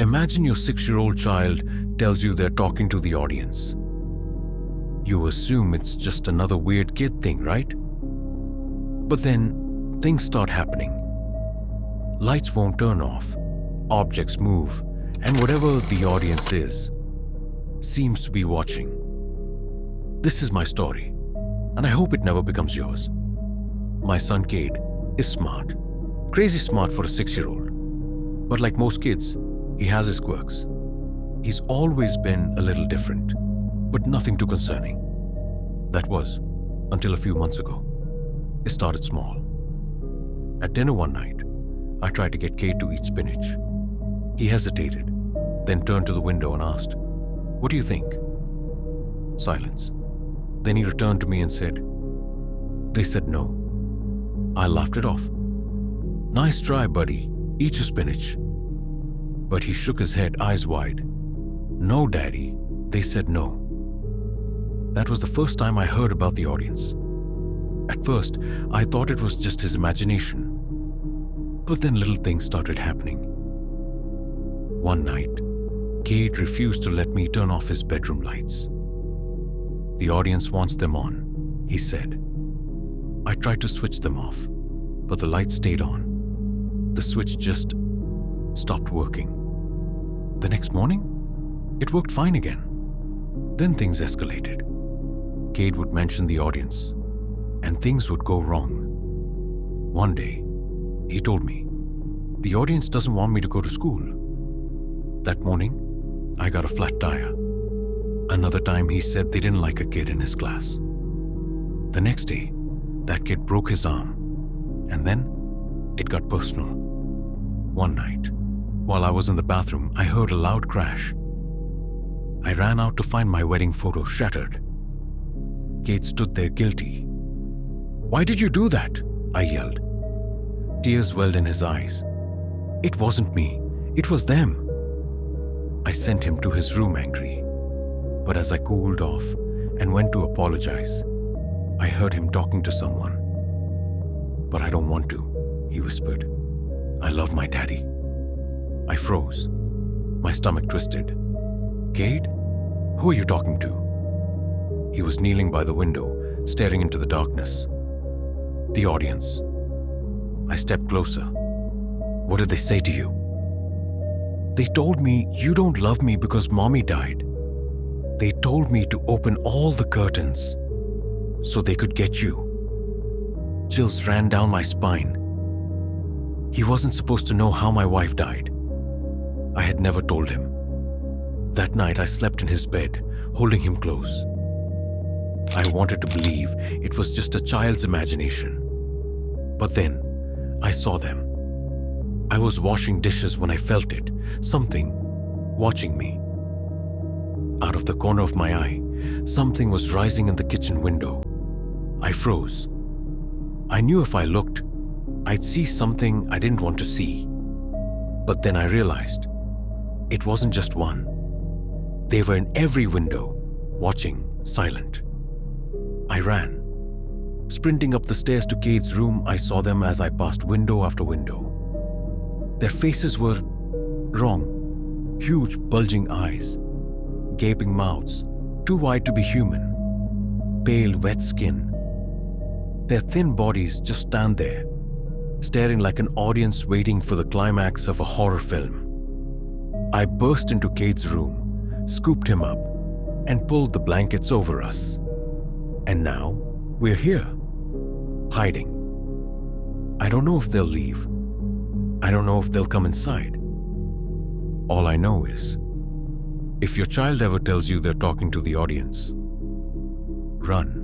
Imagine your 6-year-old child tells you they're talking to the audience. You assume it's just another weird kid thing, right? But then things start happening. Lights won't turn off, objects move, and whatever the audience is seems to be watching. This is my story, and I hope it never becomes yours. My son Cade is smart, crazy smart for a 6-year-old. But like most kids, he has his quirks. He's always been a little different, but nothing too concerning. That was until a few months ago. It started small. At dinner one night, I tried to get Cade to eat spinach. He hesitated, then turned to the window and asked, "What do you think?" Silence. Then he returned to me and said, "They said no." I laughed it off. "Nice try, buddy. Eat your spinach." But he shook his head, eyes wide. "No, Daddy. They said no." That was the first time I heard about the audience. At first, I thought it was just his imagination. But then little things started happening. One night, Cade refused to let me turn off his bedroom lights. "The audience wants them on," he said. I tried to switch them off, but the lights stayed on. The switch just stopped working. The next morning, it worked fine again. Then things escalated. Cade would mention the audience, and things would go wrong. One day, he told me, "The audience doesn't want me to go to school." That morning, I got a flat tire. Another time, he said they didn't like a kid in his class. The next day, that kid broke his arm, and then it got personal. One night, while I was in the bathroom, I heard a loud crash. I ran out to find my wedding photo shattered. Cade stood there guilty. "Why did you do that?" I yelled. Tears welled in his eyes. "It wasn't me. It was them." I sent him to his room angry. But as I cooled off and went to apologize, I heard him talking to someone. "But I don't want to," he whispered. "I love my daddy." I froze. My stomach twisted. "Cade? Who are you talking to?" He was kneeling by the window, staring into the darkness. "The audience." I stepped closer. "What did they say to you?" "They told me you don't love me because Mommy died. They told me to open all the curtains so they could get you." Chills ran down my spine. He wasn't supposed to know how my wife died. I had never told him. That night I slept in his bed, holding him close. I wanted to believe it was just a child's imagination. But then, I saw them. I was washing dishes when I felt it, something watching me. Out of the corner of my eye, something was rising in the kitchen window. I froze. I knew if I looked, I'd see something I didn't want to see. But then I realized it wasn't just one. They were in every window, watching, silent. I ran. Sprinting up the stairs to Cade's room, I saw them as I passed window after window. Their faces were wrong. Huge, bulging eyes, gaping mouths, too wide to be human, pale, wet skin. Their thin bodies just stand there, staring like an audience waiting for the climax of a horror film. I burst into Cade's room, scooped him up, and pulled the blankets over us. And now, we're here, hiding. I don't know if they'll leave. I don't know if they'll come inside. All I know is, if your child ever tells you they're talking to the audience, run.